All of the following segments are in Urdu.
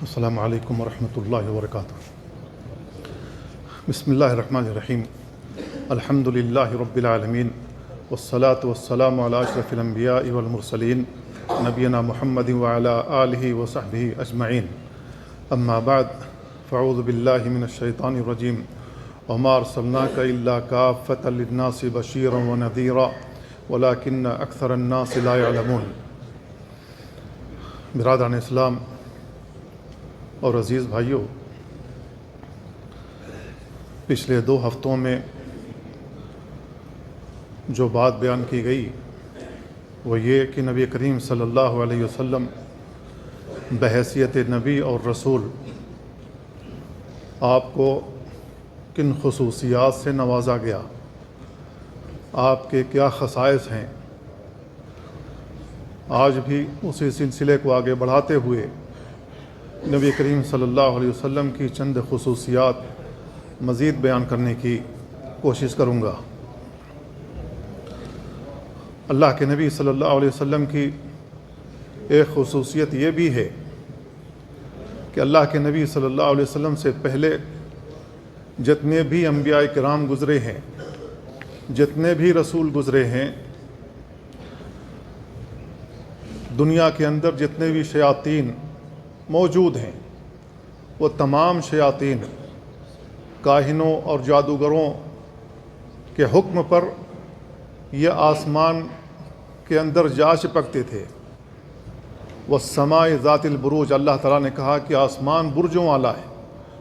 السلام علیکم ورحمۃ اللہ وبرکاتہ۔ بسم اللہ الرحمن الرحیم۔ الحمد للہ رب العالمین والصلاة والسلام علی اشرف الانبیاء والمرسلین نبینا محمد وعلی آلہ وصحبہ اجمعین، اما بعد فاعوذ باللہ من الشیطان الرجیم وما ارسلناک الا کافۃ للناس بشیرا ونذیرا ولکن اکثر الناس لا یعلمون۔ برادران اسلام اور عزیز بھائیوں، پچھلے 2 ہفتوں میں جو بات بیان کی گئی وہ یہ کہ نبی کریم صلی اللہ علیہ وسلم بحیثیت نبی اور رسول آپ کو کن خصوصیات سے نوازا گیا، آپ کے کیا خصائص ہیں۔ آج بھی اسی سلسلے کو آگے بڑھاتے ہوئے نبی کریم صلی اللہ علیہ وسلم کی چند خصوصیات مزید بیان کرنے کی کوشش کروں گا۔ اللہ کے نبی صلی اللہ علیہ وسلم کی ایک خصوصیت یہ بھی ہے کہ اللہ کے نبی صلی اللہ علیہ وسلم سے پہلے جتنے بھی انبیاء کرام گزرے ہیں، جتنے بھی رسول گزرے ہیں، دنیا کے اندر جتنے بھی شیاطین موجود ہیں، وہ تمام شیاطین کاہنوں اور جادوگروں کے حکم پر یہ آسمان کے اندر جا چپکتے تھے۔ والسماء ذات البروج، اللہ تعالیٰ نے کہا کہ آسمان برجوں والا ہے،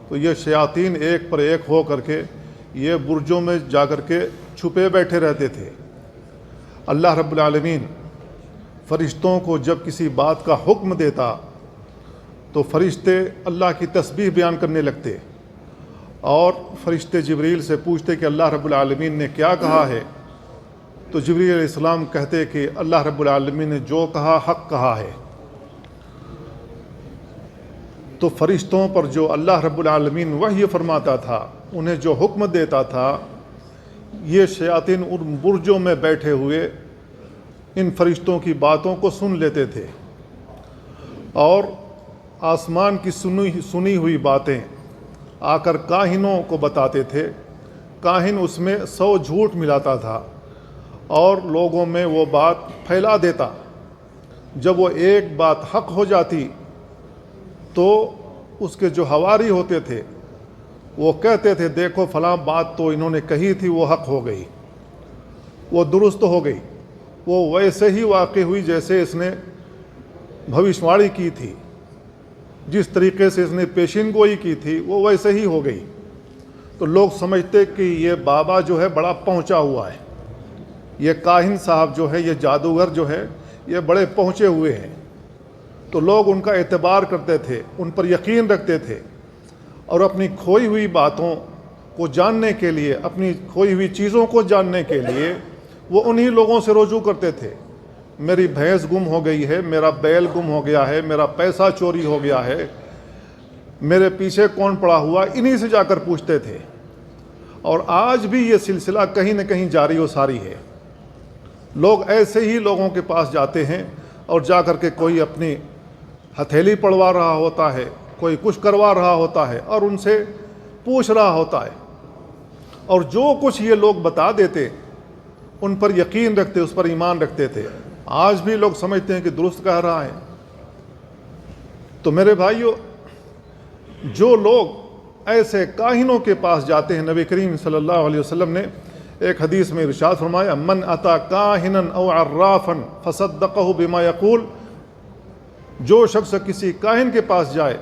تو یہ شیاطین ایک پر ایک ہو کر کے یہ برجوں میں جا کر کے چھپے بیٹھے رہتے تھے۔ اللہ رب العالمین فرشتوں کو جب کسی بات کا حکم دیتا تو فرشتے اللہ کی تسبیح بیان کرنے لگتے، اور فرشتے جبریل سے پوچھتے کہ اللہ رب العالمین نے کیا کہا ہے، تو جبریل علیہ السلام کہتے کہ اللہ رب العالمین نے جو کہا حق کہا ہے۔ تو فرشتوں پر جو اللہ رب العالمین وحی فرماتا تھا، انہیں جو حکم دیتا تھا، یہ شیاطین ان برجوں میں بیٹھے ہوئے ان فرشتوں کی باتوں کو سن لیتے تھے، اور آسمان کی سنی ہوئی باتیں آ کر کاہنوں کو بتاتے تھے۔ کاہن اس میں 100 جھوٹ ملاتا تھا اور لوگوں میں وہ بات پھیلا دیتا۔ جب وہ ایک بات حق ہو جاتی تو اس کے جو حواری ہوتے تھے وہ کہتے تھے دیکھو فلاں بات تو انہوں نے کہی تھی، وہ حق ہو گئی، وہ درست ہو گئی، وہ ویسے ہی واقع ہوئی جیسے اس نے بھوشواڑی کی تھی، جس طریقے سے اس نے پیشین گوئی کی تھی وہ ویسے ہی ہو گئی۔ تو لوگ سمجھتے کہ یہ بابا جو ہے بڑا پہنچا ہوا ہے، یہ کاہن صاحب جو ہے، یہ جادوگر جو ہے، یہ بڑے پہنچے ہوئے ہیں۔ تو لوگ ان کا اعتبار کرتے تھے، ان پر یقین رکھتے تھے، اور اپنی کھوئی ہوئی باتوں کو جاننے کے لیے، اپنی کھوئی ہوئی چیزوں کو جاننے کے لیے وہ انہی لوگوں سے رجوع کرتے تھے۔ میری بھینس گم ہو گئی ہے، میرا بیل گم ہو گیا ہے، میرا پیسہ چوری ہو گیا ہے، میرے پیچھے کون پڑا ہوا، انہی سے جا کر پوچھتے تھے۔ اور آج بھی یہ سلسلہ کہیں نہ کہیں جاری و ساری ہے۔ لوگ ایسے ہی لوگوں کے پاس جاتے ہیں اور جا کر کے کوئی اپنی ہتھیلی پڑوا رہا ہوتا ہے، کوئی کچھ کروا رہا ہوتا ہے اور ان سے پوچھ رہا ہوتا ہے، اور جو کچھ یہ لوگ بتا دیتے ان پر یقین رکھتے، اس پر ایمان رکھتے تھے۔ آج بھی لوگ سمجھتے ہیں کہ درست کہہ رہا ہے۔ تو میرے بھائیوں، جو لوگ ایسے کاہنوں کے پاس جاتے ہیں، نبی کریم صلی اللہ علیہ وسلم نے ایک حدیث میں ارشاد فرمایا من اتا کاہنا او عرافا فصدقہ بما یقول، جو شخص کسی کاہن کے پاس جائے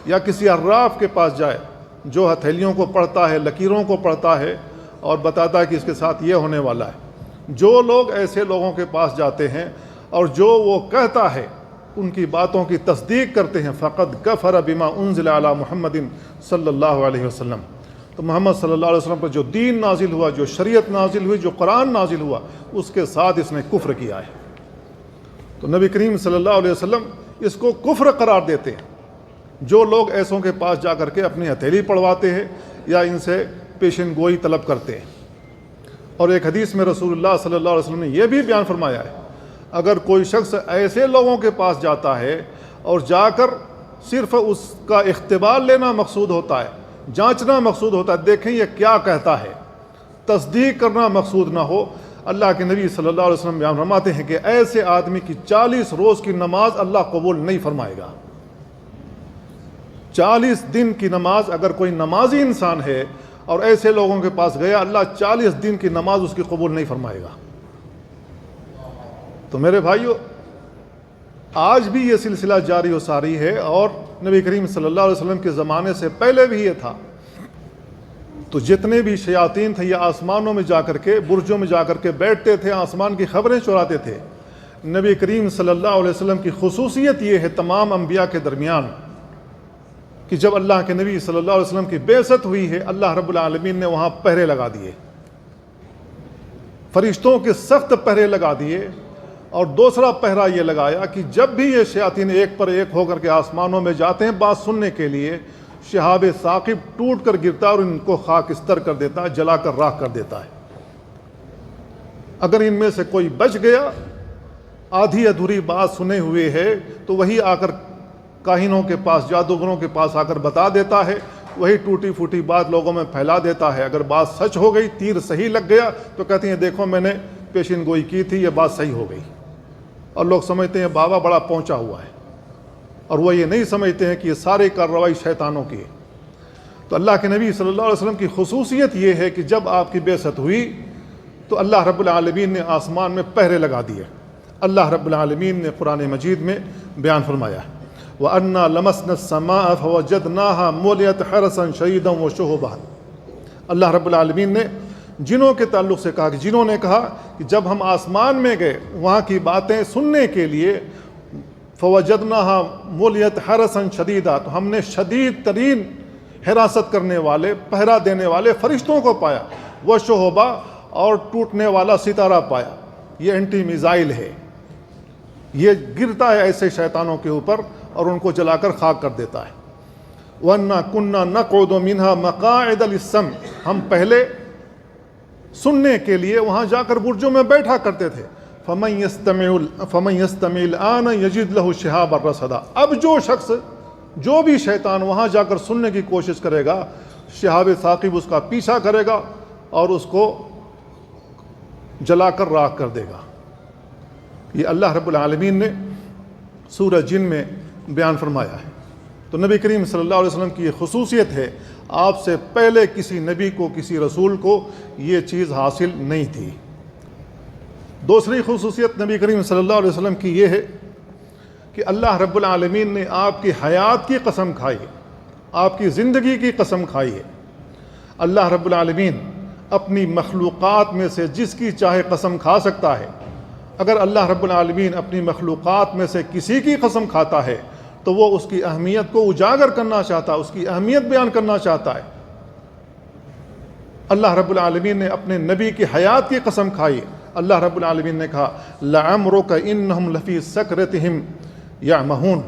یا کسی عراف کے پاس جائے جو ہتھیلیوں کو پڑھتا ہے، لکیروں کو پڑھتا ہے اور بتاتا ہے کہ اس کے ساتھ یہ ہونے والا ہے، جو لوگ ایسے لوگوں کے پاس جاتے ہیں اور جو وہ کہتا ہے ان کی باتوں کی تصدیق کرتے ہیں، فقد کفر بما انزل علی محمد صلی اللہ علیہ وسلم، تو محمد صلی اللہ علیہ وسلم پر جو دین نازل ہوا، جو شریعت نازل ہوئی، جو قرآن نازل ہوا، اس کے ساتھ اس نے کفر کیا ہے۔ تو نبی کریم صلی اللہ علیہ وسلم اس کو کفر قرار دیتے ہیں، جو لوگ ایسوں کے پاس جا کر کے اپنی ہتھیلی پڑھواتے ہیں یا ان سے پیشن گوئی طلب کرتے ہیں۔ اور ایک حدیث میں رسول اللہ صلی اللہ علیہ وسلم نے یہ بھی بیان فرمایا ہے، اگر کوئی شخص ایسے لوگوں کے پاس جاتا ہے اور جا کر صرف اس کا اختبار لینا مقصود ہوتا ہے، جانچنا مقصود ہوتا ہے، دیکھیں یہ کیا کہتا ہے، تصدیق کرنا مقصود نہ ہو۔ اللہ کے نبی صلی اللہ علیہ وسلم بیان فرماتے ہیں کہ ایسے آدمی کی 40 روز کی نماز اللہ قبول نہیں فرمائے گا۔ 40 دن کی نماز، اگر کوئی نمازی انسان ہے اور ایسے لوگوں کے پاس گیا، اللہ 40 دن کی نماز اس کی قبول نہیں فرمائے گا۔ تو میرے بھائیو، آج بھی یہ سلسلہ جاری و ساری ہے، اور نبی کریم صلی اللہ علیہ وسلم کے زمانے سے پہلے بھی یہ تھا۔ تو جتنے بھی شیاطین تھے یہ آسمانوں میں جا کر کے، برجوں میں جا کر کے بیٹھتے تھے، آسمان کی خبریں چراتے تھے۔ نبی کریم صلی اللہ علیہ وسلم کی خصوصیت یہ ہے تمام انبیاء کے درمیان کہ جب اللہ کے نبی صلی اللہ علیہ وسلم کی بعثت ہوئی ہے، اللہ رب العالمین نے وہاں پہرے لگا دیے، فرشتوں کے سخت پہرے لگا دیے، اور دوسرا پہرا یہ لگایا کہ جب بھی یہ شیاطین ایک پر ایک ہو کر کے آسمانوں میں جاتے ہیں بات سننے کے لیے، شہاب ثاقب ٹوٹ کر گرتا اور ان کو خاکستر کر دیتا ہے، جلا کر راکھ کر دیتا ہے۔ اگر ان میں سے کوئی بچ گیا، آدھی ادھوری بات سنے ہوئے ہے، تو وہی آ کر کاہنوں کے پاس، جادوگروں کے پاس آ کر بتا دیتا ہے، وہی ٹوٹی پھوٹی بات لوگوں میں پھیلا دیتا ہے۔ اگر بات سچ ہو گئی، تیر صحیح لگ گیا، تو کہتے ہیں دیکھو میں نے پیشین گوئی کی تھی، یہ بات صحیح ہو گئی، اور لوگ سمجھتے ہیں بابا بڑا پہنچا ہوا ہے، اور وہ یہ نہیں سمجھتے ہیں کہ یہ سارے کارروائی شیطانوں کی ہے۔ تو اللہ کے نبی صلی اللہ علیہ وسلم کی خصوصیت یہ ہے کہ جب آپ کی بعثت ہوئی تو اللہ رب العالمین نے آسمان میں پہرے لگا دیے۔ اللہ رب العالمین نے قرآن مجید میں بیان فرمایا ہے وَأَنَّا لَمَسْنَا السَّمَاءَ فَوَجَدْنَاهَا مُلِيَتْ حَرَسًا شَدِيدًا وَشُهُبًا۔ اللہ رب العالمین نے جنوں کے تعلق سے کہا کہ جنوں نے کہا کہ جب ہم آسمان میں گئے وہاں کی باتیں سننے کے لیے، فَوَجَدْنَاهَا مُلِيَتْ حَرَسًا شَدِيدًا، تو ہم نے شدید ترین حراست کرنے والے، پہرا دینے والے فرشتوں کو پایا، وَشُهُبًا، اور ٹوٹنے والا ستارہ پایا۔ یہ اینٹی میزائل ہے، یہ گرتا ہے ایسے شیطانوں کے اوپر اور ان کو جلا کر خاک کر دیتا ہے۔ وَأَنَّا كُنَّا نَقْعُدُ مِنْهَا مَقَاعِدَ لِلسَّمْعِ، ہم پہلے سننے کے لیے وہاں جا کر برجوں میں بیٹھا کرتے تھے۔ فَمَن يَسْتَمِعِ الْآنَ يَجِدْ لَهُ شِهَابًا رَصَدًا، اب جو شخص، جو بھی شیطان وہاں جا کر سننے کی کوشش کرے گا، شہاب ثاقب اس کا پیچھا کرے گا اور اس کو جلا کر راکھ کر دے گا۔ یہ اللہ رب العالمین نے سورہ جن میں بیان فرمایا ہے۔ تو نبی کریم صلی اللہ علیہ وسلم کی یہ خصوصیت ہے، آپ سے پہلے کسی نبی کو، کسی رسول کو یہ چیز حاصل نہیں تھی۔ دوسری خصوصیت نبی کریم صلی اللہ علیہ وسلم کی یہ ہے کہ اللہ رب العالمین نے آپ کی حیات کی قسم کھائی ہے، آپ کی زندگی کی قسم کھائی ہے۔ اللہ رب العالمین اپنی مخلوقات میں سے جس کی چاہے قسم کھا سکتا ہے۔ اگر اللہ رب العالمین اپنی مخلوقات میں سے کسی کی قسم کھاتا ہے تو وہ اس کی اہمیت کو اجاگر کرنا چاہتا ہے، اس کی اہمیت بیان کرنا چاہتا ہے۔ اللہ رب العالمین نے اپنے نبی کی حیات کی قسم کھائی۔ اللہ رب العالمین نے کہا لَعَمْرُكَ إِنَّهُمْ لَفِي سَكْرَتِهِمْ يَعْمَهُونَ،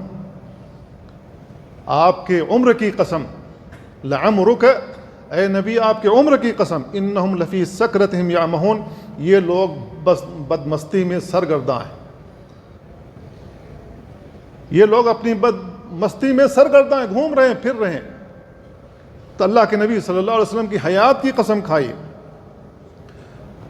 آپ کے عمر کی قسم، لَعَمْرُكَ، اے نبی آپ کے عمر کی قسم، إِنَّهُمْ لَفِي سَكْرَتِهِمْ يَعْمَهُونَ، یہ لوگ بس بدمستی میں سرگرداں ہیں، یہ لوگ اپنی بدمستی میں سرگرداں ہیں، گھوم رہے ہیں، پھر رہے ہیں۔ تو اللہ کے نبی صلی اللہ علیہ وسلم کی حیات کی قسم کھائی۔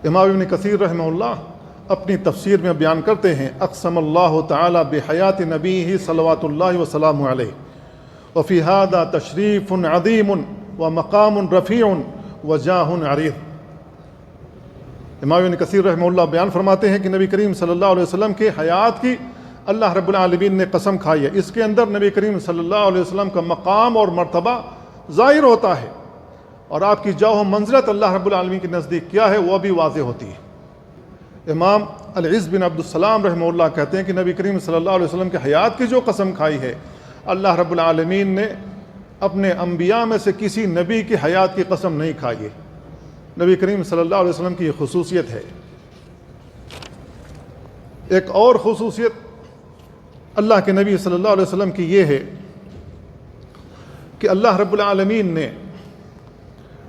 امام ابن کثیر رحمہ اللہ اپنی تفسیر میں بیان کرتے ہیں اقسم اللہ تعالی بحیات نبیہ صلوات اللہ وسلامہ علیہ وفی ھذا تشریف عظیم ومقام رفیع وجاہ عریض۔ امام ابن کثیر رحمہ اللہ بیان فرماتے ہیں کہ نبی کریم صلی اللہ علیہ وسلم کے حیات کی اللہ رب العالمین نے قسم کھائی ہے۔ اس کے اندر نبی کریم صلی اللہ علیہ وسلم کا مقام اور مرتبہ ظاہر ہوتا ہے، اور آپ کی جاہ و منزلت اللہ رب العالمین کے نزدیک کیا ہے وہ بھی واضح ہوتی ہے۔ امام العز بن عبد السلام رحمہ اللہ کہتے ہیں کہ نبی کریم صلی اللہ علیہ وسلم کے حیات کی جو قسم کھائی ہے، اللہ رب العالمین نے اپنے انبیاء میں سے کسی نبی کی حیات کی قسم نہیں کھائی ہے۔ نبی کریم صلی اللہ علیہ وسلم کی یہ خصوصیت ہے۔ ایک اور خصوصیت اللہ کے نبی صلی اللہ علیہ وسلم کی یہ ہے کہ اللہ رب العالمین نے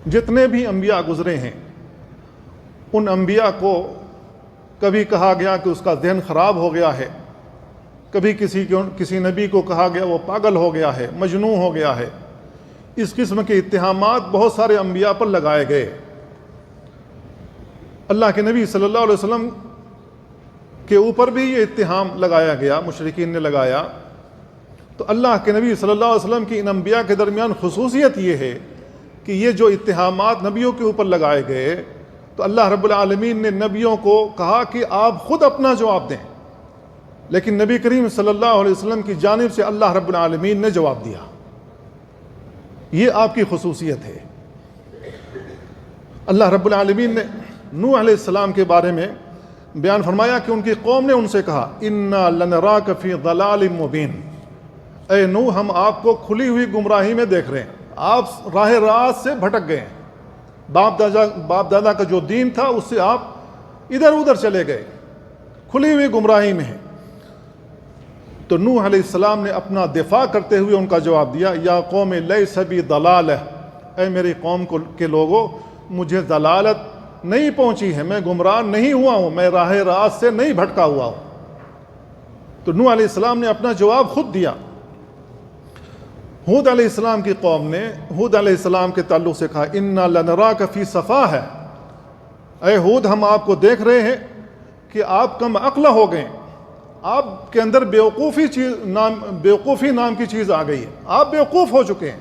جتنے بھی انبیاء گزرے ہیں، ان انبیاء کو کبھی کہا گیا کہ اس کا ذہن خراب ہو گیا ہے، کبھی کسی نبی کو کہا گیا وہ پاگل ہو گیا ہے، مجنون ہو گیا ہے۔ اس قسم کے اتہامات بہت سارے انبیاء پر لگائے گئے۔ اللہ کے نبی صلی اللہ علیہ وسلم کے اوپر بھی یہ اتہام لگایا گیا، مشرکین نے لگایا۔ تو اللہ کے نبی صلی اللہ علیہ وسلم کی ان انبیاء کے درمیان خصوصیت یہ ہے کہ یہ جو اتہامات نبیوں کے اوپر لگائے گئے تو اللہ رب العالمین نے نبیوں کو کہا کہ آپ خود اپنا جواب دیں، لیکن نبی کریم صلی اللہ علیہ وسلم کی جانب سے اللہ رب العالمین نے جواب دیا۔ یہ آپ کی خصوصیت ہے۔ اللہ رب العالمین نے نوح علیہ السلام کے بارے میں بیان فرمایا کہ ان کی قوم نے ان سے کہا انا لنراک فی ضلال مبین، اے نوح ہم آپ کو کھلی ہوئی گمراہی میں دیکھ رہے ہیں، آپ راہ راست سے بھٹک گئے ہیں، باپ دادا کا جو دین تھا اس سے آپ ادھر ادھر چلے گئے، کھلی ہوئی گمراہی میں ہیں۔ تو نوح علیہ السلام نے اپنا دفاع کرتے ہوئے ان کا جواب دیا یا قوم لیس بی ضلالہ، اے میری قوم کے لوگوں مجھے ضلالت نہیں پہنچی ہے، میں گمراہ نہیں ہوا ہوں، میں راہ راست سے نہیں بھٹکا ہوا ہوں۔ تو نوح علیہ السلام نے اپنا جواب خود دیا۔ ہود علیہ السلام کی قوم نے ہود علیہ السلام کے تعلق سے کہا انا لنراک فی صفاح، اے ہود ہم آپ کو دیکھ رہے ہیں کہ آپ کم عقل ہو گئے، آپ کے اندر بیوقوفی نام کی چیز آ گئی ہے، آپ بیوقوف ہو چکے ہیں،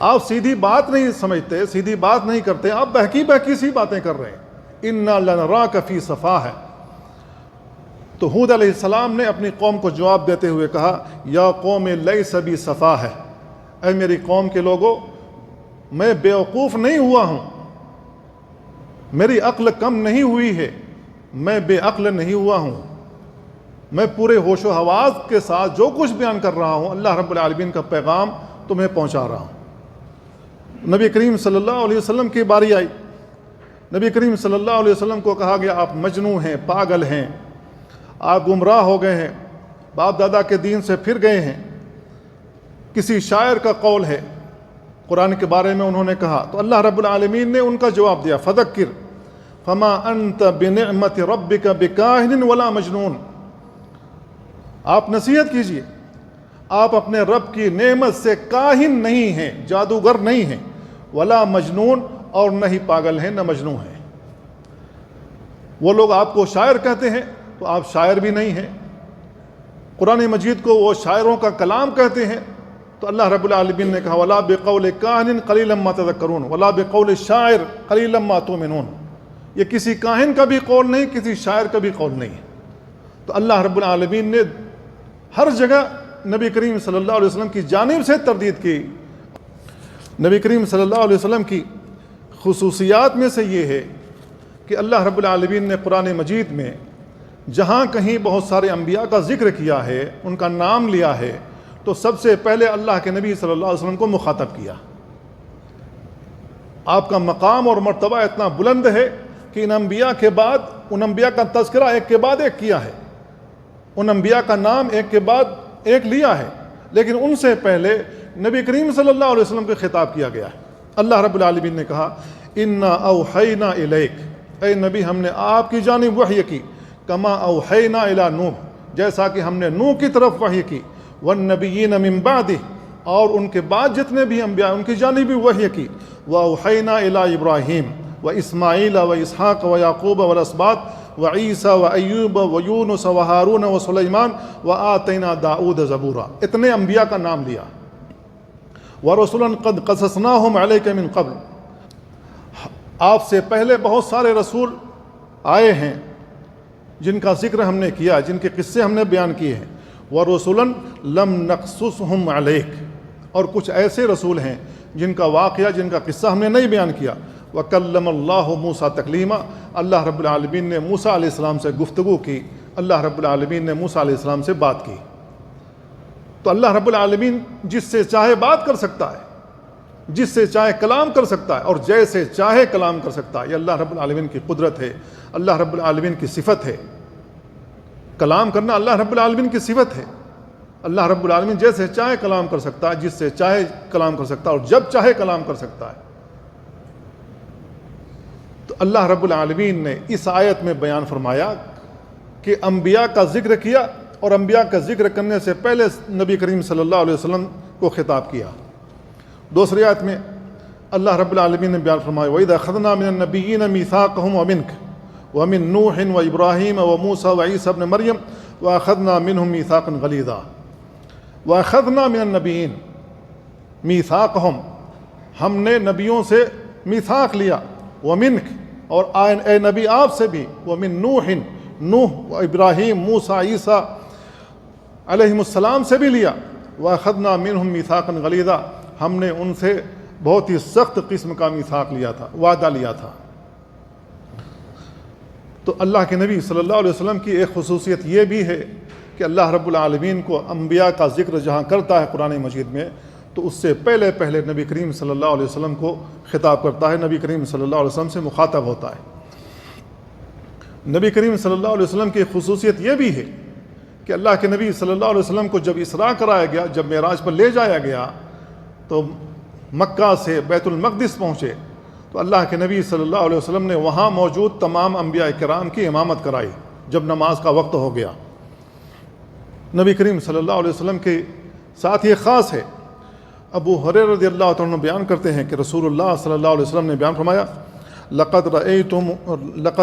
آپ سیدھی بات نہیں سمجھتے، سیدھی بات نہیں کرتے، آپ بہکی سی باتیں کر رہے ہیں۔ انا لنراک فی صفاح۔ تو ہود علیہ السلام نے اپنی قوم کو جواب دیتے ہوئے کہا یا قوم لیس بی صفاح، اے میری قوم کے لوگوں میں بیوقوف نہیں ہوا ہوں، میری عقل کم نہیں ہوئی ہے، میں بے عقل نہیں ہوا ہوں، میں پورے ہوش و حواس کے ساتھ جو کچھ بیان کر رہا ہوں اللہ رب العالمین کا پیغام تمہیں پہنچا رہا ہوں۔ نبی کریم صلی اللہ علیہ وسلم کی باری آئی، نبی کریم صلی اللہ علیہ وسلم کو کہا گیا آپ مجنون ہیں، پاگل ہیں، آپ گمراہ ہو گئے ہیں، باپ دادا کے دین سے پھر گئے ہیں۔ کسی شاعر کا قول ہے قرآن کے بارے میں انہوں نے کہا، تو اللہ رب العالمین نے ان کا جواب دیا فذکر فما انت بنعمت ربک بکاہن ولا مجنون، آپ نصیحت کیجئے، آپ اپنے رب کی نعمت سے کاہن نہیں ہیں، جادوگر نہیں ہیں، ولا مجنون اور نہ ہی پاگل ہیں نہ مجنون ہیں۔ وہ لوگ آپ کو شاعر کہتے ہیں تو آپ شاعر بھی نہیں ہیں، قرآن مجید کو وہ شاعروں کا کلام کہتے ہیں تو اللہ رب العالمین نے کہا ولا بقول کاہن قلیلا ما تذکرون ولا بقول شاعر قلیلا ما تؤمنون، یہ کسی کاہن کا بھی قول نہیں، کسی شاعر کا بھی قول نہیں ہے۔ تو اللہ رب العالمین نے ہر جگہ نبی کریم صلی اللہ علیہ وسلم کی جانب سے تردید کی۔ نبی کریم صلی اللہ علیہ وسلم کی خصوصیات میں سے یہ ہے کہ اللہ رب العالمین نے قرآن مجید میں جہاں کہیں بہت سارے انبیاء کا ذکر کیا ہے، ان کا نام لیا ہے، تو سب سے پہلے اللہ کے نبی صلی اللہ علیہ وسلم کو مخاطب کیا۔ آپ کا مقام اور مرتبہ اتنا بلند ہے کہ ان انبیاء کے بعد ان انبیاء کا تذکرہ ایک کے بعد ایک کیا ہے، ان انبیاء کا نام ایک کے بعد ایک لیا ہے، لیکن ان سے پہلے نبی کریم صلی اللہ علیہ وسلم کو خطاب کیا گیا ہے۔ اللہ رب العالمین نے کہا انا اوحینا الیک، اے نبی ہم نے آپ کی جانب وحی کی، کما اوحینا الی نوح، جیسا کہ ہم نے نوح کی طرف وحی کی، والنبیین من بعدہ، اور ان کے بعد جتنے بھی انبیاء ان کی جانب بھی وحی کی، واوحینا الی ابراہیم واسماعیل واسحاق ویعقوب والاسباط وعیسیٰ وایوب ویونس وہارون وسلیمان وآتینا داؤد زبورا، اتنے انبیاء کا نام لیا۔ ورسلا قد قصصناہم علیک من قبل، آپ سے پہلے بہت سارے رسول آئے ہیں جن کا ذکر ہم نے کیا، جن کے قصے ہم نے بیان کیے ہیں۔ ورسلا لم نقصصہم علیک، اور کچھ ایسے رسول ہیں جن کا واقعہ، جن کا قصہ ہم نے نہیں بیان کیا۔ وکلم اللہ موسیٰ تکلیما، اللہ رب العالمین نے موسیٰ علیہ السلام سے گفتگو کی، اللہ رب العالمین نے موسیٰ علیہ السلام سے بات کی۔ تو اللہ رب العالمین جس سے چاہے بات کر سکتا ہے، جس سے چاہے کلام کر سکتا ہے، اور جیسے چاہے کلام کر سکتا ہے۔ یہ اللہ رب العالمین کی قدرت ہے، اللہ رب العالمین کی صفت ہے، کلام کرنا اللہ رب العالمین کی صفت ہے۔ اللہ رب العالمین جیسے چاہے کلام کر سکتا ہے، جس سے چاہے کلام کر سکتا ہے، اور جب چاہے کلام کر سکتا ہے۔ تو اللہ رب العالمین نے اس آیت میں بیان فرمایا کہ انبیاء کا ذکر کیا، اور انبیاء کا ذکر کرنے سے پہلے نبی کریم صلی اللہ علیہ وسلم کو خطاب کیا۔ دوسری آیت میں اللہ رب العالمین نے بیان فرمایا وَإِذَا أَخَذْنَا مِنَ النَّبِيِّينَ مِيثَاقَهُمْ وَمِنْكَ وَمِن نُوحٍ وَإِبْرَاهِيمَ وَمُوسَى وَعِيسَى ابْنِ مَرْيَمَ وَأَخَذْنَا مِنْهُمْ مِيثَاقًا غَلِيظًا۔ وَأَخَذْنَا مِنَ النَّبِيِّينَ مِيثَاقَهُمْ، ہم نے نبیوں سے میثاق لیا، وَمِنْكَ اور اے نبی آپ سے بھی، وَمِن نُوحٍ نوح ابراہیم موسیٰ عیسیٰ علیہم السلام سے بھی لیا، وَأَخَذْنَا مِنْهُمْ مِيثَاقًا غَلِيظًا، ہم نے ان سے بہت ہی سخت قسم کا میثاق لیا تھا، وعدہ لیا تھا۔ تو اللہ کے نبی صلی اللہ علیہ وسلم کی ایک خصوصیت یہ بھی ہے کہ اللہ رب العالمین کو انبیاء کا ذکر جہاں کرتا ہے قرآن مجید میں، تو اس سے پہلے نبی کریم صلی اللہ علیہ وسلم کو خطاب کرتا ہے، نبی کریم صلی اللہ علیہ وسلم سے مخاطب ہوتا ہے۔ نبی کریم صلی اللہ علیہ وسلم کی خصوصیت یہ بھی ہے کہ اللہ کے نبی صلی اللہ علیہ وسلم کو جب اسراء کرایا گیا، جب معراج پر لے جایا گیا تو مکہ سے بیت المقدس پہنچے تو اللہ کے نبی صلی اللہ علیہ وسلم نے وہاں موجود تمام انبیاء کرام کی امامت کرائی جب نماز کا وقت ہو گیا۔ نبی کریم صلی اللہ علیہ وسلم کے ساتھ یہ خاص ہے، ابو ہریرہ رضی اللہ عنہ بیان کرتے ہیں کہ رسول اللہ صلی اللہ علیہ وسلم نے بیان فرمایا لقد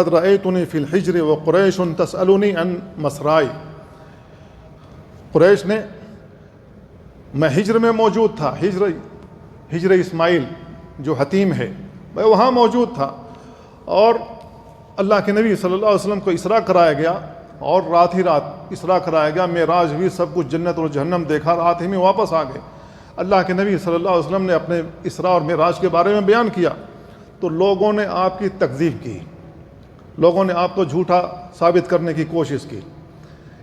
رأيتني في الحجر وقریش تسألنی عن مسرائی، قریش نے، میں ہجر میں موجود تھا، ہجر اسماعیل جو حتیم ہے، میں وہاں موجود تھا، اور اللہ کے نبی صلی اللہ علیہ وسلم کو اسراء کرایا گیا، اور رات ہی رات اسراء کرایا گیا، معراج بھی، سب کچھ جنت اور جہنم دیکھا، رات ہی میں واپس آ گئے۔ اللہ کے نبی صلی اللہ علیہ وسلم نے اپنے اسراء اور معراج کے بارے میں بیان کیا تو لوگوں نے آپ کی تکذیب کی، لوگوں نے آپ کو جھوٹا ثابت کرنے کی کوشش کی،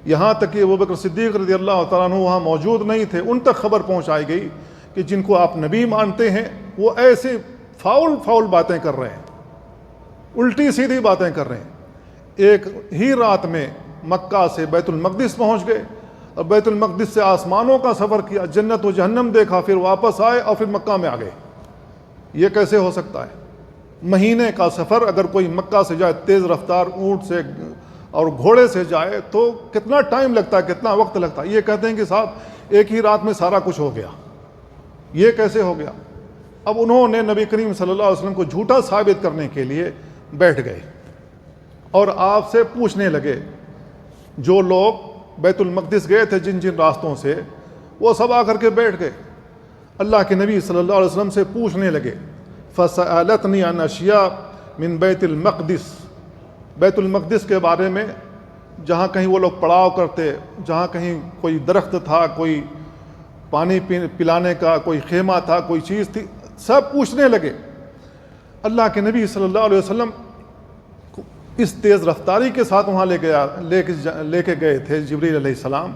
یہاں تک کہ ابوبکر صدیق رضی اللہ تعالیٰ عنہ وہاں موجود نہیں تھے، ان تک خبر پہنچائی گئی کہ جن کو آپ نبی مانتے ہیں وہ ایسے فاؤل باتیں کر رہے ہیں، الٹی سیدھی باتیں کر رہے ہیں۔ ایک ہی رات میں مکہ سے بیت المقدس پہنچ گئے، اور بیت المقدس سے آسمانوں کا سفر کیا، جنت و جہنم دیکھا، پھر واپس آئے اور پھر مکہ میں آ گئے۔ یہ کیسے ہو سکتا ہے؟ مہینے کا سفر اگر کوئی مکہ سے جائے تیز رفتار اونٹ سے اور گھوڑے سے جائے تو کتنا ٹائم لگتا ہے، کتنا وقت لگتا ہے؟ یہ کہتے ہیں کہ صاحب ایک ہی رات میں سارا کچھ ہو گیا۔ یہ کیسے ہو گیا؟ اب انہوں نے نبی کریم صلی اللہ علیہ وسلم کو جھوٹا ثابت کرنے کے لیے بیٹھ گئے اور آپ سے پوچھنے لگے، جو لوگ بیت المقدس گئے تھے جن جن راستوں سے، وہ سب آ کر کے بیٹھ گئے، اللہ کے نبی صلی اللہ علیہ وسلم سے پوچھنے لگے۔ فَسَأَلَتْنِي عَنْ أَشْيَاءَ مِنْ بَيْتِ الْمَقْدِسِ، بیت المقدس کے بارے میں، جہاں کہیں وہ لوگ پڑاؤ کرتے، جہاں کہیں کوئی درخت تھا، کوئی پانی پلانے کا کوئی خیمہ تھا، کوئی چیز تھی، سب پوچھنے لگے۔ اللہ کے نبی صلی اللہ علیہ وسلم اس تیز رفتاری کے ساتھ وہاں لے کے گئے تھے جبریل علیہ السلام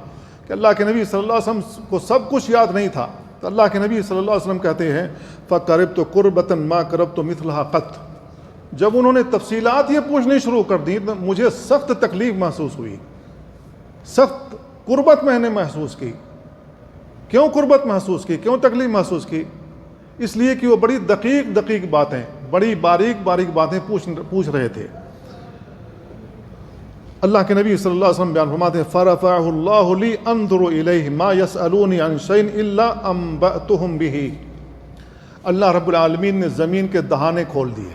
کہ اللہ کے نبی صلی اللہ علیہ وسلم کو سب کچھ یاد نہیں تھا۔ تو اللہ کے نبی صلی اللہ علیہ وسلم کہتے ہیں فَقَرِبْتُ قُرْبَةً مَا قَرَبْتُ مِثْلَهَا قَطْ، جب انہوں نے تفصیلات یہ پوچھنی شروع کر دی تو مجھے سخت تکلیف محسوس ہوئی، سخت قربت میں نے محسوس کی۔ کیوں قربت محسوس کی، کیوں تکلیف محسوس کی؟ اس لیے کہ وہ بڑی دقیق باتیں، بڑی باریک باتیں پوچھ رہے تھے۔ اللہ کے نبی صلی اللہ علیہ وسلم بیان فرماتے ہیں فَرَفَعَهُ اللَّهُ لِي أَنظُرُ إِلَيْهِ مَا يَسْأَلُونِي عَنْ شَيْءٍ إِلَّا أَنبَأْتُهُمْ بِهِ، اللہ رب العالمین نے زمین کے دہانے کھول دیے،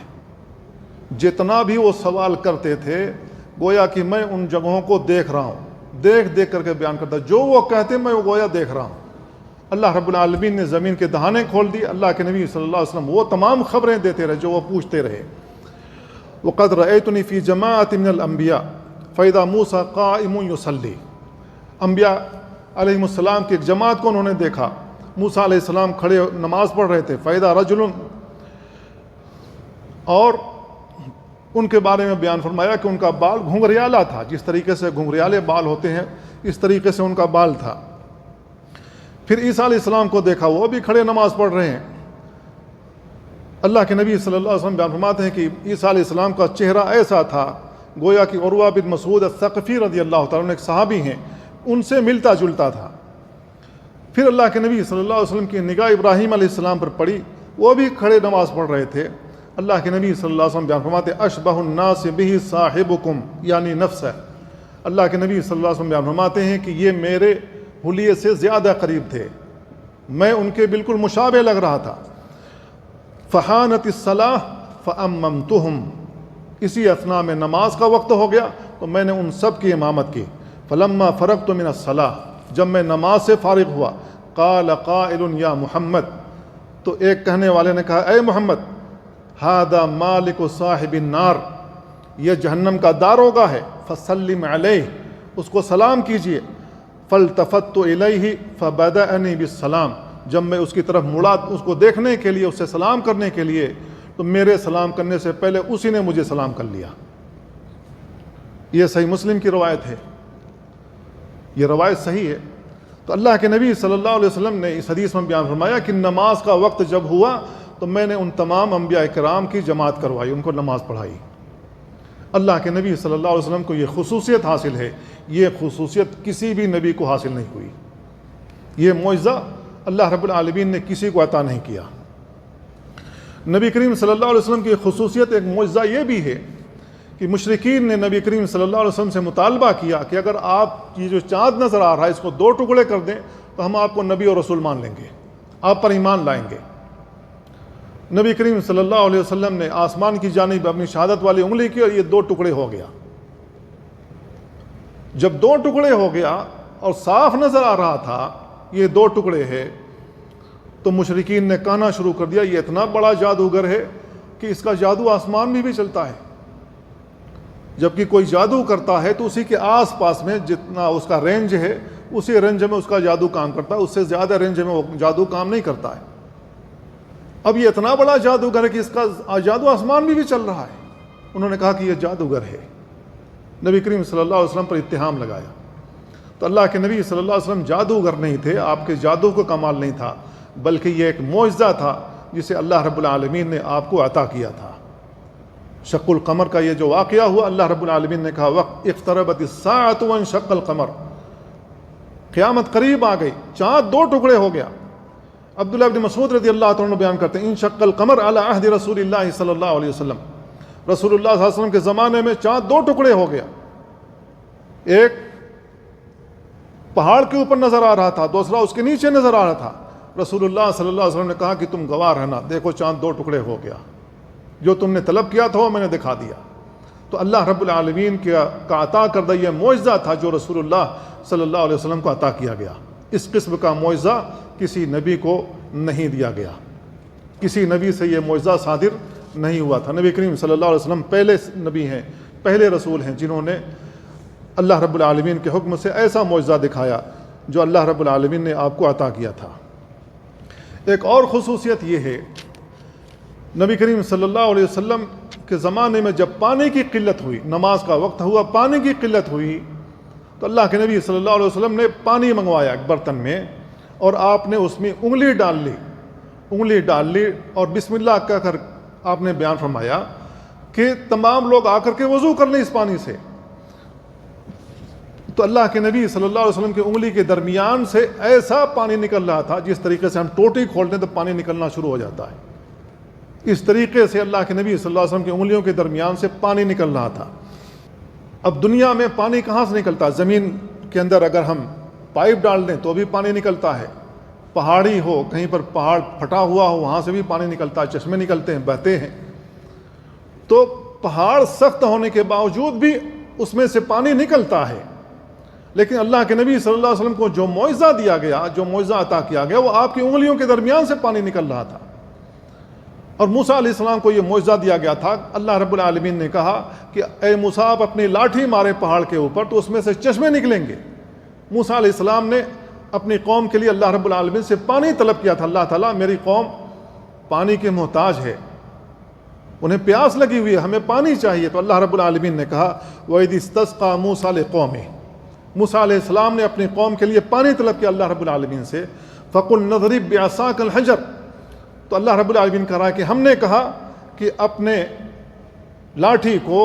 جتنا بھی وہ سوال کرتے تھے گویا کہ میں ان جگہوں کو دیکھ رہا ہوں، دیکھ کر کے بیان کرتا، جو وہ کہتے میں وہ گویا دیکھ رہا ہوں۔ اللہ رب العالمین نے زمین کے دہانے کھول دیے، اللہ کے نبی صلی اللہ علیہ وسلم وہ تمام خبریں دیتے رہے جو وہ پوچھتے رہے۔ وَقَدْ رَأَيْتُنِي فِي جَمَاعَةٍ مِنَ الْأَنْبِيَاءِ فَإِذَا مُوسَىٰ قَائِمٌ يُصَلِّي، انبیاء علیہ السلام کی ایک جماعت کو انہوں نے دیکھا، موسیٰ علیہ السلام کھڑے نماز پڑھ رہے تھے، فَإِذَا رَجُلٌ، اور ان کے بارے میں بیان فرمایا کہ ان کا بال گھنگریالا تھا، جس طریقے سے گھنگریالے بال ہوتے ہیں اس طریقے سے ان کا بال تھا۔ پھر عیسیٰ علیہ السلام کو دیکھا، وہ بھی کھڑے نماز پڑھ رہے ہیں۔ اللہ کے نبی صلی اللہ علیہ وسلم بیان فرماتے ہیں کہ عیسیٰ علیہ السلام کا چہرہ ایسا تھا گویا کہ عروہ بن مسعود الثقفی رضی اللہ تعالیٰ عنہ ایک صحابی ہیں، ان سے ملتا جلتا تھا۔ پھر اللہ کے نبی صلی اللہ علیہ وسلم کی نگاہ ابراہیم علیہ السلام پر پڑی، وہ بھی کھڑے نماز پڑھ رہے تھے۔ اللہ کے نبی صلی اللہ علیہ وسلم بیان فرماتے اشبہ الناس بہ صاحبکم، یعنی نفسہ، اللہ کے نبی صلی اللہ علیہ وسلم بیان فرماتے ہیں کہ یہ میرے حلیے سے زیادہ قریب تھے، میں ان کے بالکل مشابہ لگ رہا تھا۔ فحانت الصلاۃ فاممتہم، اسی اثناء میں نماز کا وقت ہو گیا تو میں نے ان سب کی امامت کی۔ فلما فرغت من الصلاۃ، جب میں نماز سے فارغ ہوا، قال قائل یا محمد، تو ایک کہنے والے نے کہا اے محمد، ھذا مالک صاحب النار، یہ جہنم کا داروغہ ہے، فسلم علیہ، اس کو سلام کیجئے۔ فالتفت الیہ فبدأنی بالسلام، جب میں اس کی طرف مڑا اس کو دیکھنے کے لیے، اس سے سلام کرنے کے لیے، تو میرے سلام کرنے سے پہلے اسی نے مجھے سلام کر لیا۔ یہ صحیح مسلم کی روایت ہے، یہ روایت صحیح ہے۔ تو اللہ کے نبی صلی اللہ علیہ وسلم نے اس حدیث میں بیان فرمایا کہ نماز کا وقت جب ہوا تو میں نے ان تمام انبیاء کرام کی جماعت کروائی، ان کو نماز پڑھائی۔ اللہ کے نبی صلی اللہ علیہ وسلم کو یہ خصوصیت حاصل ہے، یہ خصوصیت کسی بھی نبی کو حاصل نہیں ہوئی۔ یہ معجزہ اللہ رب العالمین نے کسی کو عطا نہیں کیا۔ نبی کریم صلی اللہ علیہ وسلم کی خصوصیت ایک معجزہ یہ بھی ہے کہ مشرکین نے نبی کریم صلی اللہ علیہ وسلم سے مطالبہ کیا کہ اگر آپ یہ جو چاند نظر آ رہا ہے اس کو 2 ٹکڑے کر دیں تو ہم آپ کو نبی اور رسول مان لیں گے، آپ پر ایمان لائیں گے۔ نبی کریم صلی اللہ علیہ وسلم نے آسمان کی جانب اپنی شہادت والی انگلی کی اور یہ 2 ٹکڑے ہو گیا۔ جب 2 ٹکڑے ہو گیا اور صاف نظر آ رہا تھا یہ 2 ٹکڑے ہے، تو مشرکین نے کہنا شروع کر دیا یہ اتنا بڑا جادوگر ہے کہ اس کا جادو آسمان میں بھی چلتا ہے۔ جبکہ کوئی جادو کرتا ہے تو اسی کے آس پاس میں جتنا اس کا رینج ہے اسی رینج میں اس کا جادو کام کرتا ہے، اس سے زیادہ رینج میں وہ جادو کام نہیں کرتا ہے۔ اب یہ اتنا بڑا جادوگر ہے کہ اس کا جادو آسمان میں بھی چل رہا ہے۔ انہوں نے کہا کہ یہ جادوگر ہے، نبی کریم صلی اللہ علیہ وسلم پر اتہام لگایا۔ تو اللہ کے نبی صلی اللہ علیہ وسلم جادوگر نہیں تھے، آپ کے جادو کو کمال نہیں تھا، بلکہ یہ ایک معجزہ تھا جسے اللہ رب العالمین نے آپ کو عطا کیا تھا۔ شق القمر کا یہ جو واقعہ ہوا، اللہ رب العالمین نے کہا وقت اقتربت الساعۃ وانشق القمر، قیامت قریب آ گئی، چاند 2 ٹکڑے ہو گیا۔ عبداللہ بن مسعود رضی اللہ عنہ بیان کرتے ہیں انشق القمر علی عہد رسول اللہ صلی اللہ علیہ وسلم، رسول اللہ صلی اللہ علیہ وسلم کے زمانے میں چاند 2 ٹکڑے ہو گیا، ایک پہاڑ کے اوپر نظر آ رہا تھا، دوسرا اس کے نیچے نظر آ رہا تھا۔ رسول اللہ صلی اللہ علیہ وسلم نے کہا کہ تم گواہ رہنا، دیکھو چاند 2 ٹکڑے ہو گیا، جو تم نے طلب کیا تھا وہ میں نے دکھا دیا۔ تو اللہ رب العالمین کا عطا کردہ یہ معجزہ تھا جو رسول اللہ صلی اللہ علیہ وسلم کو عطا کیا گیا۔ اس قسم کا معجزہ کسی نبی کو نہیں دیا گیا، کسی نبی سے یہ معجزہ صادر نہیں ہوا تھا۔ نبی کریم صلی اللہ علیہ وسلم پہلے نبی ہیں، پہلے رسول ہیں جنہوں نے اللہ رب العالمین کے حکم سے ایسا معجزہ دکھایا جو اللہ رب العالمین نے آپ کو عطا کیا تھا۔ ایک اور خصوصیت یہ ہے، نبی کریم صلی اللہ علیہ وسلم کے زمانے میں جب پانی کی قلت ہوئی، نماز کا وقت ہوا، پانی کی قلت ہوئی، تو اللہ کے نبی صلی اللہ علیہ وسلم نے پانی منگوایا ایک برتن میں، اور آپ نے اس میں انگلی ڈال لی اور بسم اللہ کہہ کر آپ نے بیان فرمایا کہ تمام لوگ آ کر کے وضو کر لیں اس پانی سے۔ تو اللہ کے نبی صلی اللہ علیہ وسلم کی انگلی کے درمیان سے ایسا پانی نکل رہا تھا جس طریقے سے ہم ٹوٹی کھولتے ہیں تو پانی نکلنا شروع ہو جاتا ہے، اس طریقے سے اللہ کے نبی صلی اللہ علیہ وسلم کی انگلیوں کے درمیان سے پانی نکل رہا تھا۔ اب دنیا میں پانی کہاں سے نکلتا؟ زمین کے اندر اگر ہم پائپ ڈال دیں تو بھی پانی نکلتا ہے، پہاڑی ہو، کہیں پر پہاڑ پھٹا ہوا ہو وہاں سے بھی پانی نکلتا ہے، چشمے نکلتے ہیں، بہتے ہیں۔ تو پہاڑ سخت ہونے کے باوجود بھی اس میں سے پانی نکلتا ہے، لیکن اللہ کے نبی صلی اللہ علیہ وسلم کو جو معجزہ دیا گیا، جو معجزہ عطا کیا گیا، وہ آپ کی انگلیوں کے درمیان سے پانی نکل رہا تھا۔ اور موسیٰ علیہ السلام کو یہ معجزہ دیا گیا تھا، اللہ رب العالمین نے کہا کہ اے موسیٰ آپ اپنی لاٹھی مارے پہاڑ کے اوپر تو اس میں سے چشمے نکلیں گے۔ موسیٰ علیہ السلام نے اپنی قوم کے لیے اللہ رب العالمین سے پانی طلب کیا تھا، اللہ تعالیٰ میری قوم پانی کے محتاج ہے، انہیں پیاس لگی ہوئی ہے، ہمیں پانی چاہیے۔ تو اللہ رب العالمین نے کہا وَإِذِ اسْتَسْقَىٰ مُوسَىٰ لِقَوْمِهِ، موسیٰ علیہ السلام نے اپنی قوم کے لیے پانی طلب کیا اللہ رب العالمین سے، فَقُلْ نَضْرِبْ بِعَصَاكَ الْحَجَرَ، تو اللہ رب العالمین کہہ رہا ہے کہ ہم نے کہا کہ اپنے لاٹھی کو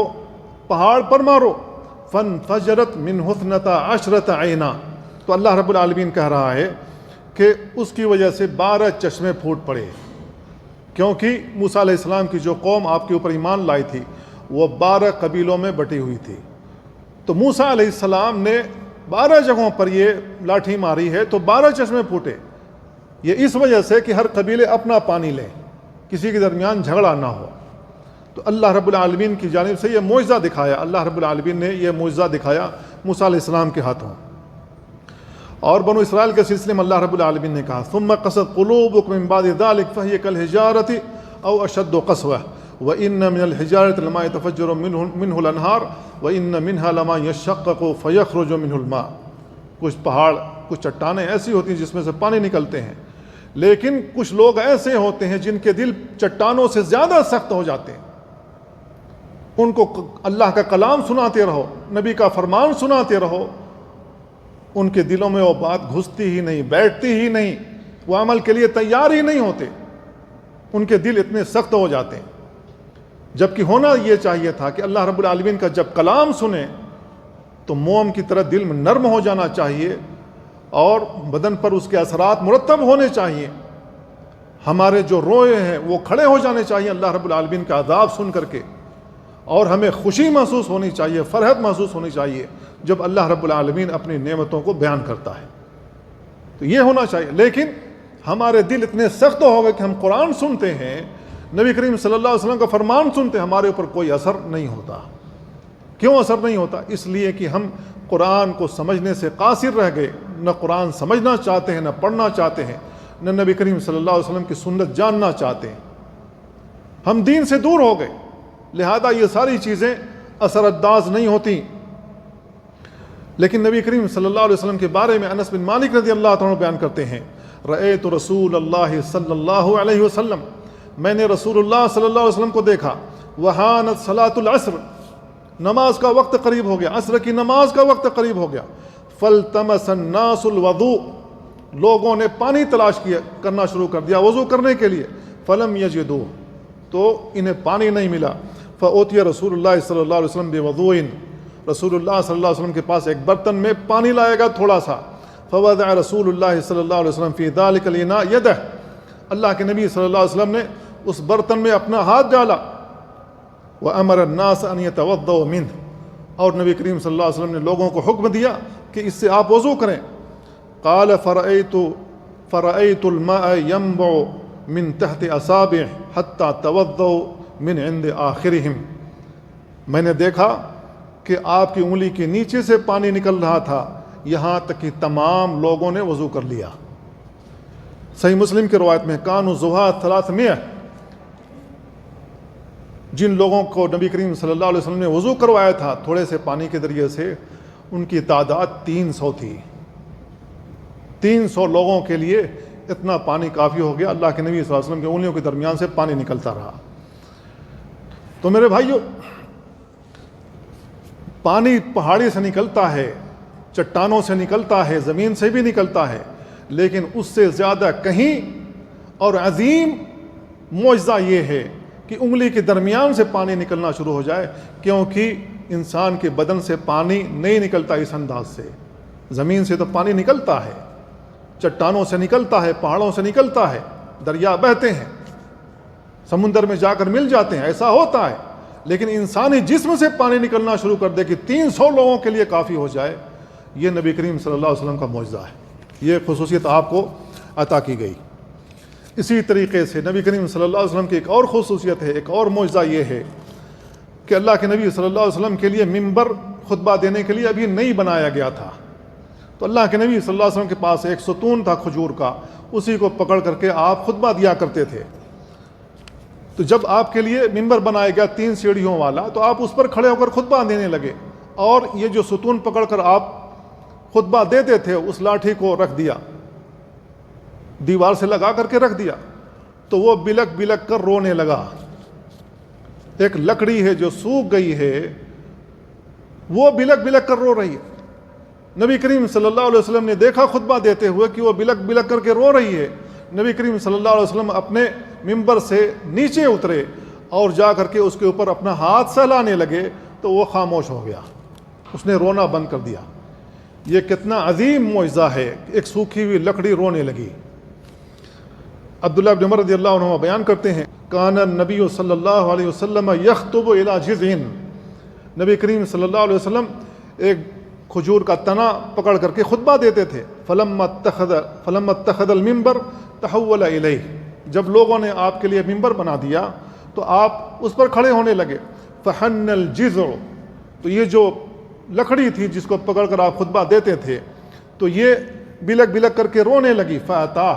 پہاڑ پر مارو، فَانْفَجَرَتْ مِنْهُ اثْنَتَا عَشْرَةَ عَيْنًا، تو اللہ رب العالمین کہہ رہا ہے کہ اس کی وجہ سے 12 چشمے پھوٹ پڑے، کیونکہ موسیٰ علیہ السلام کی جو قوم آپ کے اوپر ایمان لائی تھی وہ 12 قبیلوں میں بٹی ہوئی تھی، تو موسیٰ علیہ السلام نے 12 جگہوں پر یہ لاٹھی ماری ہے تو 12 چشمے پھوٹے. یہ اس وجہ سے کہ ہر قبیلے اپنا پانی لیں, کسی کے درمیان جھگڑا نہ ہو. تو اللہ رب العالمین کی جانب سے یہ معجزہ دکھایا, اللہ رب العالمین نے یہ معجزہ دکھایا موسیٰ علیہ السلام کے ہاتھوں. اور بنو اسرائیل کے سلسلے میں اللہ رب العالمین نے کہا ثم قست قلوبکم من بعد ذلك فهي كالحجارة او اشد قسوة وان من الحجارة لما يتفجر منه الانهار وان منها لما يشقق فيخرج منه الماء. کچھ پہاڑ, کچھ چٹانیں ایسی ہوتی ہیں جس میں سے پانی نکلتے ہیں, لیکن کچھ لوگ ایسے ہوتے ہیں جن کے دل چٹانوں سے زیادہ سخت ہو جاتے ہیں. ان کو اللہ کا کلام سناتے رہو, نبی کا فرمان سناتے رہو, ان کے دلوں میں وہ بات گھستی ہی نہیں, بیٹھتی ہی نہیں, وہ عمل کے لیے تیار ہی نہیں ہوتے, ان کے دل اتنے سخت ہو جاتے ہیں. جبکہ ہونا یہ چاہیے تھا کہ اللہ رب العالمین کا جب کلام سنیں تو موم کی طرح دل میں نرم ہو جانا چاہیے اور بدن پر اس کے اثرات مرتب ہونے چاہیے. ہمارے جو روئے ہیں وہ کھڑے ہو جانے چاہیے اللہ رب العالمین کا عذاب سن کر کے, اور ہمیں خوشی محسوس ہونی چاہیے, فرحت محسوس ہونی چاہیے جب اللہ رب العالمین اپنی نعمتوں کو بیان کرتا ہے. تو یہ ہونا چاہیے. لیکن ہمارے دل اتنے سخت ہو گئے کہ ہم قرآن سنتے ہیں, نبی کریم صلی اللہ علیہ وسلم کا فرمان سنتے ہیں, ہمارے اوپر کوئی اثر نہیں ہوتا. کیوں اثر نہیں ہوتا؟ اس لیے کہ ہم قرآن کو سمجھنے سے قاصر رہ گئے, نہ قرآن سمجھنا چاہتے ہیں, نہ پڑھنا چاہتے ہیں, نہ نبی کریم صلی اللہ علیہ وسلم کی سنت جاننا چاہتے ہیں. ہم دین سے دور ہو گئے, لہذا یہ ساری چیزیں اثر انداز نہیں ہوتی. لیکن نبی کریم صلی اللہ علیہ وسلم کے بارے میں انس بن مالک رضی اللہ تعالیٰ بیان کرتے ہیں رأیت رسول اللہ صلی اللہ علیہ وسلم, میں نے رسول اللہ صلی اللہ علیہ وسلم کو دیکھا, وحانت صلاۃ العصر, نماز کا وقت قریب ہو گیا, عصر کی نماز کا وقت قریب ہو گیا, فالتمس الناس الوضوء, لوگوں نے پانی تلاش کرنا شروع کر دیا وضو کرنے کے لیے, فلم یجدوا, تو انہیں پانی نہیں ملا, فأوتی رسول اللہ صلی اللہ علیہ وسلم بوضوء, رسول اللہ صلی اللہ علیہ وسلم کے پاس ایک برتن میں پانی لائے گا تھوڑا سا, فوضع رسول اللہ صلی اللہ علیہ وسلم فی ذلک الاناء یدہ, اللہ کے نبی صلی اللہ علیہ وسلم نے اس برتن میں اپنا ہاتھ ڈالا, وامر الناس ان یتوضؤوا منہ, اور نبی کریم صلی اللہ علیہ وسلم نے لوگوں کو حکم دیا کہ اس سے آپ وضو کریں. قال فرأیت الماء ينبع من تحت اصابع حتى توضؤوا من عند آخرهم, میں نے دیکھا کہ آپ کی انگلی کے نیچے سے پانی نکل رہا تھا یہاں تک کہ تمام لوگوں نے وضو کر لیا. صحیح مسلم کی روایت میں کانوا زہاة 300, جن لوگوں کو نبی کریم صلی اللہ علیہ وسلم نے وضو کروایا تھا تھوڑے سے پانی کے ذریعے سے, ان کی تعداد 300 تھی. 300 لوگوں کے لیے اتنا پانی کافی ہو گیا, اللہ کے نبی صلی اللہ علیہ وسلم کی انگلیوں کے درمیان سے پانی نکلتا رہا. تو میرے بھائیو, پانی پہاڑی سے نکلتا ہے, چٹانوں سے نکلتا ہے, زمین سے بھی نکلتا ہے, لیکن اس سے زیادہ کہیں اور عظیم معجزہ یہ ہے کہ انگلی کے درمیان سے پانی نکلنا شروع ہو جائے, کیونکہ انسان کے بدن سے پانی نہیں نکلتا اس انداز سے. زمین سے تو پانی نکلتا ہے, چٹانوں سے نکلتا ہے, پہاڑوں سے نکلتا ہے, دریا بہتے ہیں, سمندر میں جا کر مل جاتے ہیں, ایسا ہوتا ہے. لیکن انسانی جسم سے پانی نکلنا شروع کر دے کہ 300 لوگوں کے لیے کافی ہو جائے, یہ نبی کریم صلی اللہ علیہ وسلم کا معجزہ ہے. یہ خصوصیت آپ کو عطا کی گئی. اسی طریقے سے نبی کریم صلی اللہ علیہ وسلم کی ایک اور خصوصیت ہے, ایک اور معجزہ یہ ہے کہ اللہ کے نبی صلی اللہ علیہ وسلم کے لیے ممبر خطبہ دینے کے لیے ابھی نہیں بنایا گیا تھا. تو اللہ کے نبی صلی اللہ علیہ وسلم کے پاس ایک ستون تھا کھجور کا, اسی کو پکڑ کر کے آپ خطبہ دیا کرتے تھے. تو جب آپ کے لیے ممبر بنایا گیا 3 سیڑھیوں والا, تو آپ اس پر کھڑے ہو کر خطبہ دینے لگے, اور یہ جو ستون پکڑ کر آپ خطبہ دیتے تھے اس لاٹھی کو رکھ دیا, دیوار سے لگا کر کے رکھ دیا, تو وہ بلک بلک کر رونے لگا. ایک لکڑی ہے جو سوکھ گئی ہے, وہ بلک بلک کر رو رہی ہے. نبی کریم صلی اللہ علیہ وسلم نے دیکھا خطبہ دیتے ہوئے کہ وہ بلک بلک کر کے رو رہی ہے. نبی کریم صلی اللہ علیہ وسلم اپنے ممبر سے نیچے اترے اور جا کر کے اس کے اوپر اپنا ہاتھ سہلانے لگے, تو وہ خاموش ہو گیا, اس نے رونا بند کر دیا. یہ کتنا عظیم معجزہ ہے, ایک سوکھی ہوئی لکڑی رونے لگی. عبداللہ بن عمر رضی اللہ عنہ بیان کرتے ہیں کان النبی صلی اللہ علیہ وسلم یخطب الی جذع, نبی کریم صلی اللہ علیہ وسلم ایک کھجور کا تنا پکڑ کر کے خطبہ دیتے تھے. فلما اتخذ المنبر تحول الیہ، جب لوگوں نے آپ کے لیے ممبر بنا دیا تو آپ اس پر کھڑے ہونے لگے. فحن الجذع، تو یہ جو لکڑی تھی جس کو پکڑ کر آپ خطبہ دیتے تھے تو یہ بلک بلک کر کے رونے لگی. فاتاہ،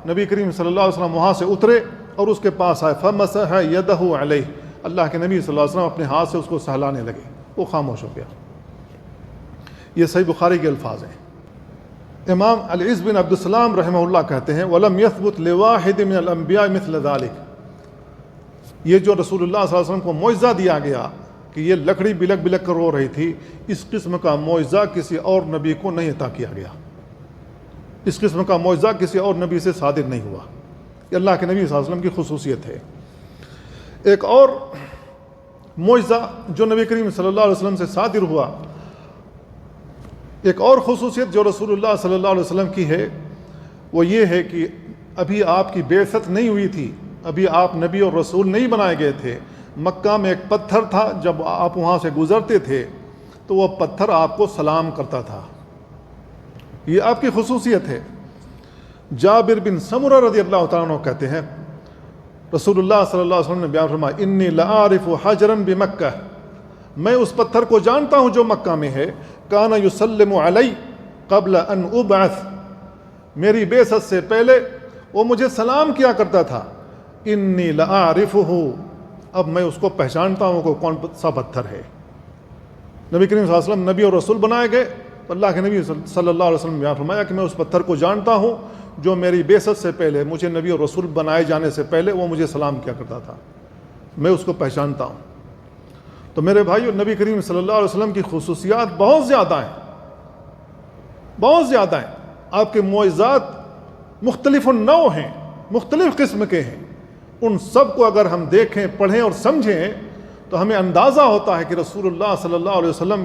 نبی کریم صلی اللہ علیہ وسلم وہاں سے اترے اور اس کے پاس آئے. فمسح یدہ علیہ، اللہ کے نبی صلی اللہ علیہ وسلم اپنے ہاتھ سے اس کو سہلانے لگے، وہ خاموش ہو گیا. یہ صحیح بخاری کے الفاظ ہیں. امام العز بن عبد السلام رحمہ اللہ کہتے ہیں وَلَمْ يَثْبُتْ لِوَاحِدٍ مِنَ الْأَنْبِيَاءِ مِثْلَ ذَلِكَ، یہ جو رسول اللہ صلی اللہ علیہ وسلم کو معجزہ دیا گیا کہ یہ لکڑی بلک بلک کر رو رہی تھی، اس قسم کا معجزہ کسی اور نبی کو نہیں عطا کیا گیا. اس قسم کا معجزہ کسی اور نبی سے صادر نہیں ہوا. یہ اللہ کے نبی صلی اللہ علیہ وسلم کی خصوصیت ہے. ایک اور معجزہ جو نبی کریم صلی اللہ علیہ وسلم سے صادر ہوا، ایک اور خصوصیت جو رسول اللہ صلی اللہ علیہ وسلم کی ہے وہ یہ ہے کہ ابھی آپ کی بعثت نہیں ہوئی تھی، ابھی آپ نبی اور رسول نہیں بنائے گئے تھے. مکہ میں ایک پتھر تھا، جب آپ وہاں سے گزرتے تھے تو وہ پتھر آپ کو سلام کرتا تھا. یہ آپ کی خصوصیت ہے. جابر بن سمرہ رضی اللہ تعالیٰ عنہ کہتے ہیں رسول اللہ صلی اللہ علیہ وسلم نے بیان فرمایا انی لعارف حجرا بمکہ، میں اس پتھر کو جانتا ہوں جو مکہ میں ہے. کان یسلم علی قبل ان ابعث، میری بعثت سے پہلے وہ مجھے سلام کیا کرتا تھا. انی لعارفہ، اب میں اس کو پہچانتا ہوں کہ کون سا پتھر ہے. نبی کریم صلی اللہ علیہ وسلم نبی اور رسول بنائے گئے، اللہ کے نبی صلی اللہ علیہ وسلم نے بیان فرمایا کہ میں اس پتھر کو جانتا ہوں جو میری بعثت سے پہلے، مجھے نبی اور رسول بنائے جانے سے پہلے وہ مجھے سلام کیا کرتا تھا، میں اس کو پہچانتا ہوں. تو میرے بھائیو، نبی کریم صلی اللہ علیہ وسلم کی خصوصیات بہت زیادہ ہیں، بہت زیادہ ہیں. آپ کے معجزات مختلف النوع ہیں، مختلف قسم کے ہیں. ان سب کو اگر ہم دیکھیں، پڑھیں اور سمجھیں تو ہمیں اندازہ ہوتا ہے کہ رسول اللہ صلی اللہ علیہ وسلم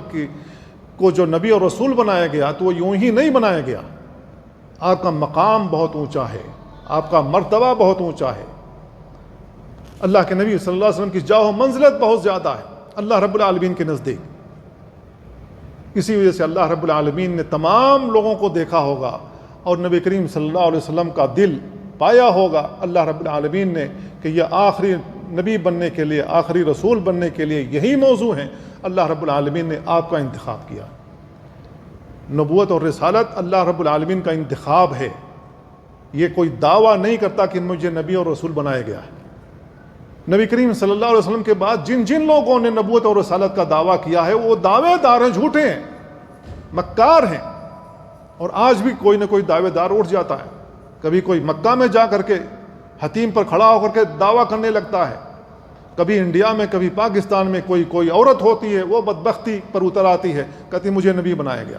کو جو نبی اور رسول بنایا گیا تو وہ یوں ہی نہیں بنایا گیا. آپ کا مقام بہت اونچا ہے، آپ کا مرتبہ بہت اونچا ہے. اللہ کے نبی صلی اللہ علیہ وسلم کی جاہ و منزلت بہت زیادہ ہے اللہ رب العالمین کے نزدیک. اسی وجہ سے اللہ رب العالمین نے تمام لوگوں کو دیکھا ہوگا اور نبی کریم صلی اللہ علیہ وسلم کا دل پایا ہوگا اللہ رب العالمین نے کہ یہ آخری نبی بننے کے لیے، آخری رسول بننے کے لیے یہی موضوع ہیں. اللہ رب العالمین نے آپ کا انتخاب کیا. نبوت اور رسالت اللہ رب العالمین کا انتخاب ہے. یہ کوئی دعویٰ نہیں کرتا کہ مجھے نبی اور رسول بنایا گیا ہے. نبی کریم صلی اللہ علیہ وسلم کے بعد جن جن لوگوں نے نبوت اور رسالت کا دعویٰ کیا ہے وہ دعوے دار ہیں، جھوٹے ہیں، مکار ہیں. اور آج بھی کوئی نہ کوئی دعوے دار اٹھ جاتا ہے. کبھی کوئی مکہ میں جا کر کے حتیم پر کھڑا ہو کر کے دعویٰ کرنے لگتا ہے. کبھی انڈیا میں، کبھی پاکستان میں کوئی عورت ہوتی ہے، وہ بدبختی پر اتر آتی ہے، کہتی مجھے نبی بنایا گیا.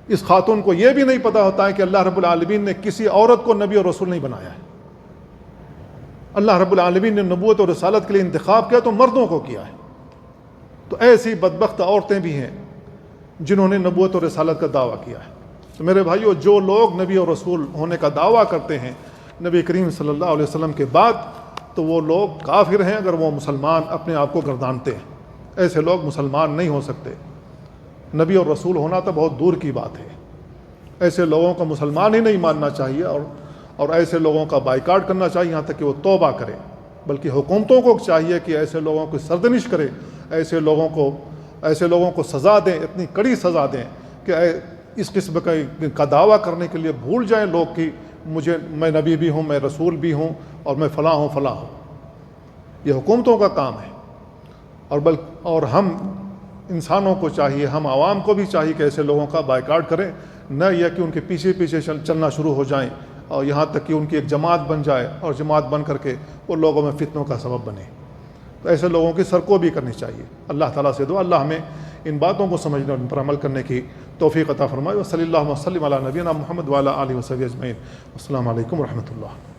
اس خاتون کو یہ بھی نہیں پتہ ہوتا ہے کہ اللہ رب العالمین نے کسی عورت کو نبی اور رسول نہیں بنایا ہے. اللہ رب العالمین نے نبوت اور رسالت کے لیے انتخاب کیا تو مردوں کو کیا ہے. تو ایسی بدبخت عورتیں بھی ہیں جنہوں نے نبوت اور رسالت کا دعویٰ کیا ہے. تو میرے بھائیو، جو لوگ نبی اور رسول ہونے کا دعویٰ کرتے ہیں نبی کریم صلی اللہ علیہ وسلم کے بعد تو وہ لوگ کافر ہیں اگر وہ مسلمان اپنے آپ کو گردانتے ہیں. ایسے لوگ مسلمان نہیں ہو سکتے. نبی اور رسول ہونا تو بہت دور کی بات ہے. ایسے لوگوں کو مسلمان ہی نہیں ماننا چاہیے اور ایسے لوگوں کا بائیکاٹ کرنا چاہیے یہاں تک کہ وہ توبہ کرے. بلکہ حکومتوں کو چاہیے کہ ایسے لوگوں کی سرزنش کرے، ایسے لوگوں کو سزا دیں، اتنی کڑی سزا دیں کہ اس قسم کا دعویٰ کرنے کے لیے بھول جائیں لوگ کہ میں نبی بھی ہوں، میں رسول بھی ہوں اور میں فلاں ہوں فلاں ہوں. یہ حکومتوں کا کام ہے. اور ہم انسانوں کو چاہیے، ہم عوام کو بھی چاہیے کہ ایسے لوگوں کا بائیکاٹ کریں، نہ یہ کہ ان کے پیچھے پیچھے چلنا شروع ہو جائیں اور یہاں تک کہ ان کی ایک جماعت بن جائے اور جماعت بن کر کے وہ لوگوں میں فتنوں کا سبب بنے. تو ایسے لوگوں کی سرکوبی کرنی چاہیے. اللہ تعالیٰ سے دعا اللہ ہمیں ان باتوں کو سمجھنے اور ان پر عمل کرنے کی توفیق عطا فرمائے. وصلی اللہ وسلم علی نبینا محمد وعلی آلہ وصحبہ اجمعین. السلام علیکم ورحمۃ اللہ.